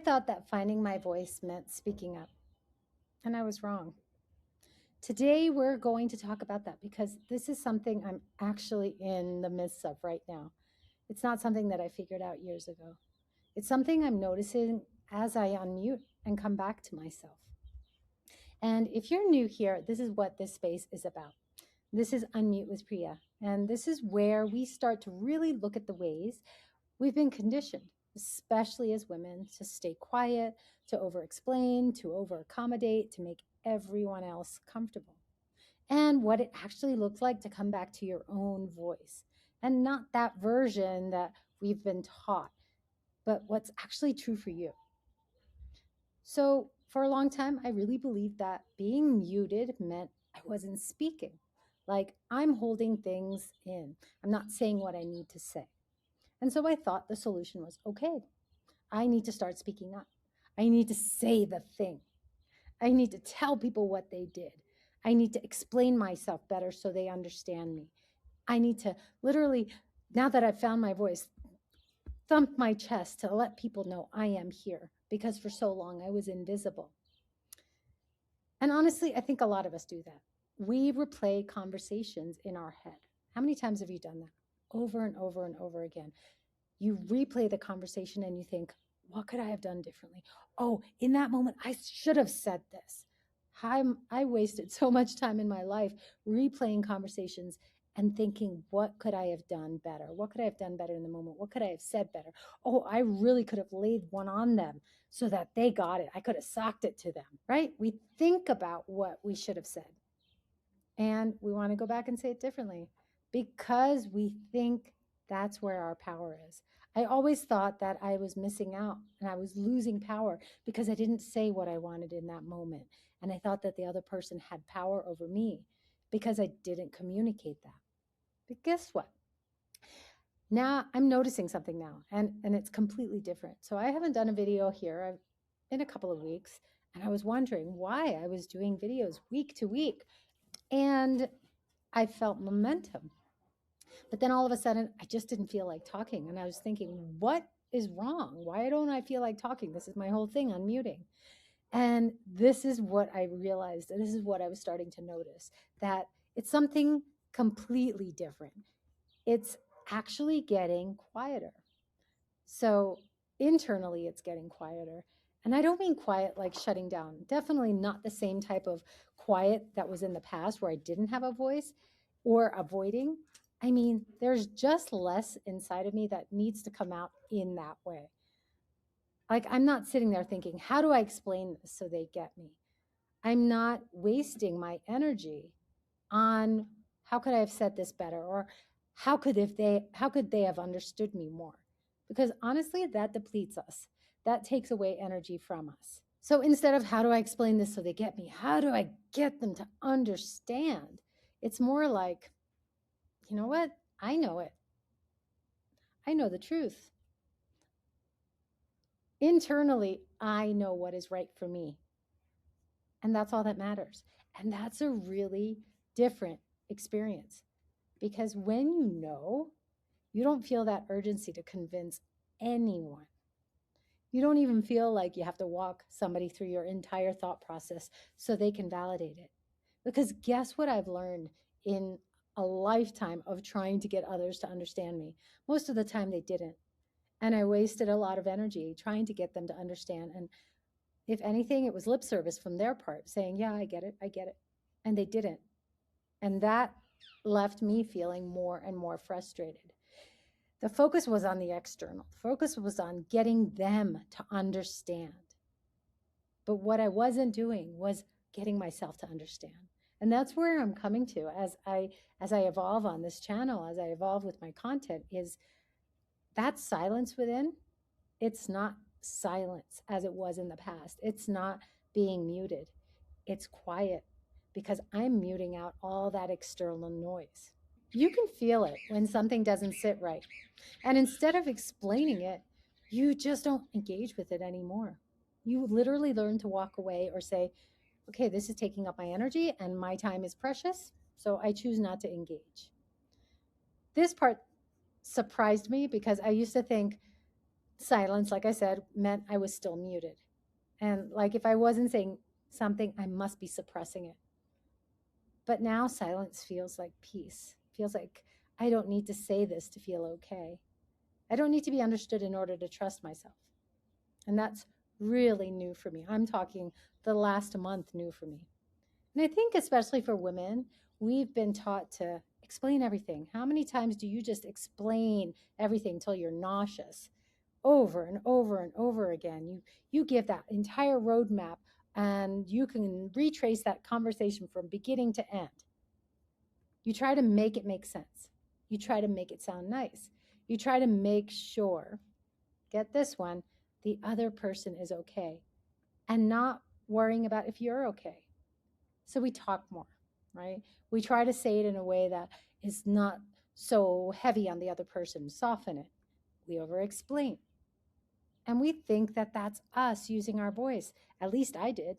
thought that finding my voice meant speaking up, and I was wrong. Today, we're going to talk about that because this is something I'm actually in the midst of right now. It's not something that I figured out years ago. It's something I'm noticing as I unmute and come back to myself. And if you're new here, this is what this space is about. This is Unmute with Priya. And this is where we start to really look at the ways we've been conditioned, especially as women, to stay quiet, to over explain, to over accommodate, to make everyone else comfortable. And what it actually looks like to come back to your own voice and not that version that we've been taught, but what's actually true for you. So, for a long time, I really believed that being muted meant I wasn't speaking. Like I'm holding things in. I'm not saying what I need to say. And so I thought the solution was okay, I need to start speaking up. I need to say the thing. I need to tell people what they did. I need to explain myself better so they understand me. I need to literally, now that I've found my voice, thump my chest to let people know I am here because for so long I was invisible. And honestly, I think a lot of us do that. We replay conversations in our head. How many times have you done that? Over and over and over again. You replay the conversation and you think, what could I have done differently? Oh, in that moment, I should have said this. I wasted so much time in my life replaying conversations and thinking, what could I have done better? What could I have done better in the moment? What could I have said better? Oh, I really could have laid one on them so that they got it. I could have socked it to them, right? We think about what we should have said. And we want to go back and say it differently because we think that's where our power is. I always thought that I was missing out and I was losing power because I didn't say what I wanted in that moment. And I thought that the other person had power over me because I didn't communicate that. But guess what? Now I'm noticing something now, and it's completely different. So I haven't done a video here in a couple of weeks, and I was wondering why I was doing videos week to week. And I felt momentum. But then all of a sudden, I just didn't feel like talking. And I was thinking, what is wrong? Why don't I feel like talking? This is my whole thing, unmuting. And this is what I realized. And this is what I was starting to notice, that it's something completely different. It's actually getting quieter. So internally, it's getting quieter. And I don't mean quiet like shutting down, definitely not the same type of quiet that was in the past where I didn't have a voice or avoiding. I mean, there's just less inside of me that needs to come out in that way. Like, I'm not sitting there thinking, how do I explain this so they get me? I'm not wasting my energy on how could I have said this better, or how could they have understood me more? Because honestly, that depletes us. That takes away energy from us. So instead of how do I explain this so they get me, how do I get them to understand? It's more like, you know what? I know it. I know the truth. Internally, I know what is right for me. And that's all that matters. And that's a really different experience because when you know, you don't feel that urgency to convince anyone. You don't even feel like you have to walk somebody through your entire thought process so they can validate it. Because guess what I've learned in a lifetime of trying to get others to understand me? Most of the time they didn't. And I wasted a lot of energy trying to get them to understand. And if anything, it was lip service from their part saying, yeah, I get it. I get it. And they didn't. And that left me feeling more and more frustrated. The focus was on the external. The focus was on getting them to understand. But what I wasn't doing was getting myself to understand. And that's where I'm coming to as I evolve on this channel, as I evolve with my content, is that silence within. It's not silence as it was in the past. It's not being muted. It's quiet because I'm muting out all that external noise. You can feel it when something doesn't sit right. And instead of explaining it, you just don't engage with it anymore. You literally learn to walk away or say, okay, this is taking up my energy and my time is precious, so I choose not to engage. This part surprised me because I used to think Silence, like I said, meant I was still muted. And like if I wasn't saying something, I must be suppressing it. But now silence feels like peace, feels like I don't need to say this to feel okay. I don't need to be understood in order to trust myself. And that's really new for me. I'm talking the last month new for me. And I think, especially for women, we've been taught to explain everything. How many times do you just explain everything till you're nauseous? Over and over and over again. You give that entire roadmap and you can retrace that conversation from beginning to end. You try to make it make sense. You try to make it sound nice. You try to make sure, get this one, the other person is okay and not worrying about if you're okay. So we talk more, right? We try to say it in a way that is not so heavy on the other person, soften it. We over explain. And we think that that's us using our voice. At least I did.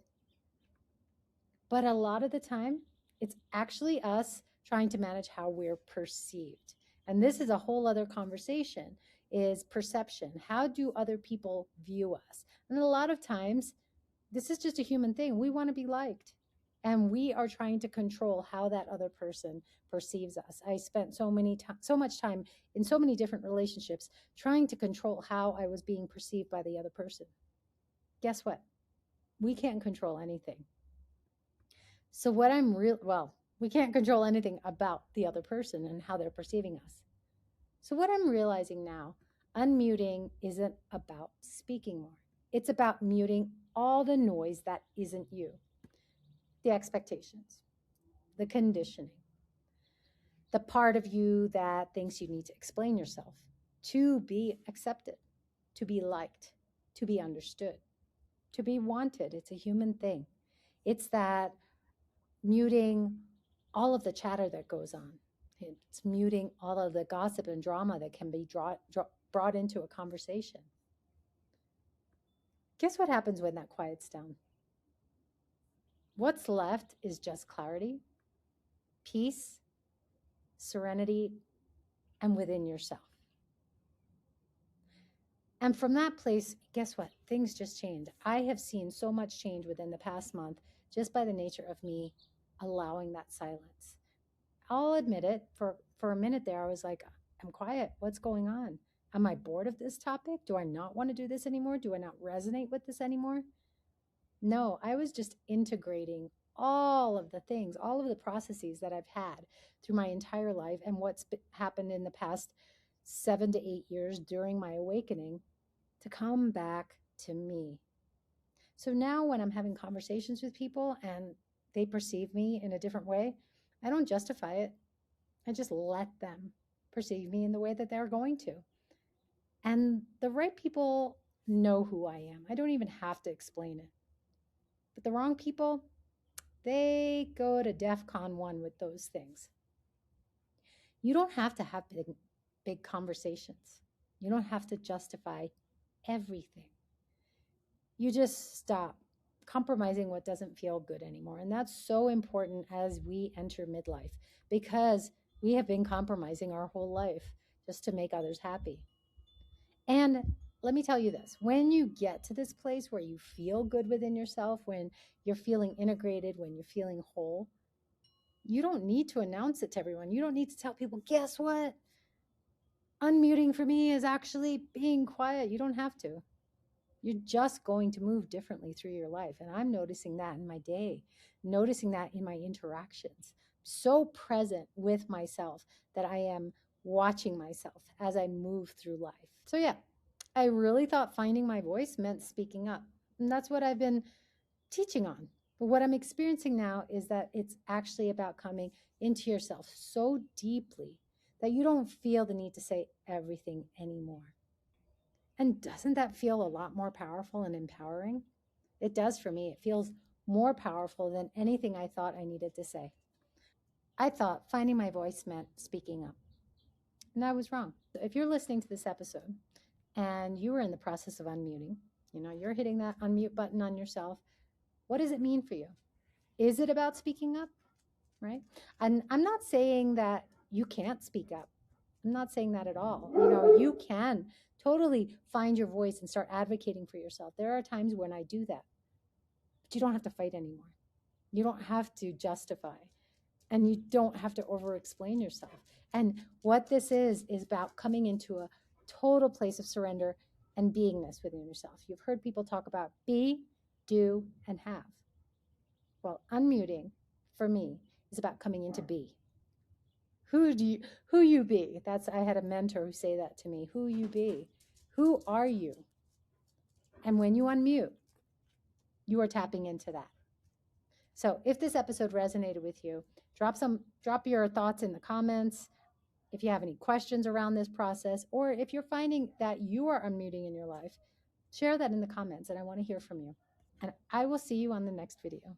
But a lot of the time, it's actually us trying to manage how we're perceived. And this is a whole other conversation is perception. How do other people view us? And a lot of times, this is just a human thing. We want to be liked. And we are trying to control how that other person perceives us. I spent so much time in so many different relationships trying to control how I was being perceived by the other person. Guess what? We can't control anything. So what I'm real well, we can't control anything about the other person and how they're perceiving us. So what I'm realizing now, unmuting isn't about speaking more. It's about muting all the noise that isn't you. The expectations, the conditioning, the part of you that thinks you need to explain yourself to be accepted, to be liked, to be understood, to be wanted. It's a human thing. It's that muting all of the chatter that goes on. It's muting all of the gossip and drama that can be brought into a conversation. Guess what happens when that quiets down? What's left is just clarity, peace, serenity, and within yourself. And from that place, guess what? Things just change. I have seen so much change within the past month just by the nature of me allowing that silence. I'll admit it, for a minute there, I was like, I'm quiet. What's going on? Am I bored of this topic? Do I not want to do this anymore? Do I not resonate with this anymore? No, I was just integrating all of the things, all of the processes that I've had through my entire life and what's happened in the past 7 to 8 years during my awakening to come back to me. So now when I'm having conversations with people and they perceive me in a different way, I don't justify it. I just let them perceive me in the way that they're going to. And the right people know who I am. I don't even have to explain it. But the wrong people, they go to DEFCON 1 with those things. You don't have to have big conversations. You don't have to justify everything. You just stop compromising what doesn't feel good anymore. And that's so important as we enter midlife because we have been compromising our whole life just to make others happy. And let me tell you this, when you get to this place where you feel good within yourself, when you're feeling integrated, when you're feeling whole, you don't need to announce it to everyone. You don't need to tell people, guess what? Unmuting for me is actually being quiet. You don't have to. You're just going to move differently through your life. And I'm noticing that in my day, noticing that in my interactions. So present with myself that I am watching myself as I move through life. So, yeah, I really thought finding my voice meant speaking up. And that's what I've been teaching on. But what I'm experiencing now is that it's actually about coming into yourself so deeply that you don't feel the need to say everything anymore. And doesn't that feel a lot more powerful and empowering? It does for me. It feels more powerful than anything I thought I needed to say. I thought finding my voice meant speaking up, and I was wrong. If you're listening to this episode and you were in the process of unmuting, you're hitting that unmute button on yourself, what does it mean for you? Is it about speaking up? Right? And I'm not saying that you can't speak up. I'm not saying that at all. You can Totally find your voice and start advocating for yourself. There are times when I do that, but you don't have to fight anymore. You don't have to justify, and you don't have to over explain yourself. And what this is about coming into a total place of surrender and beingness within yourself. You've heard people talk about be, do, and have. Well, unmuting for me is about coming into be. Who you be? I had a mentor who say that to me. Who you be? Who are you? And when you unmute, you are tapping into that. So if this episode resonated with you, drop your thoughts in the comments. If you have any questions around this process, or if you're finding that you are unmuting in your life, share that in the comments, and I want to hear from you. And I will see you on the next video.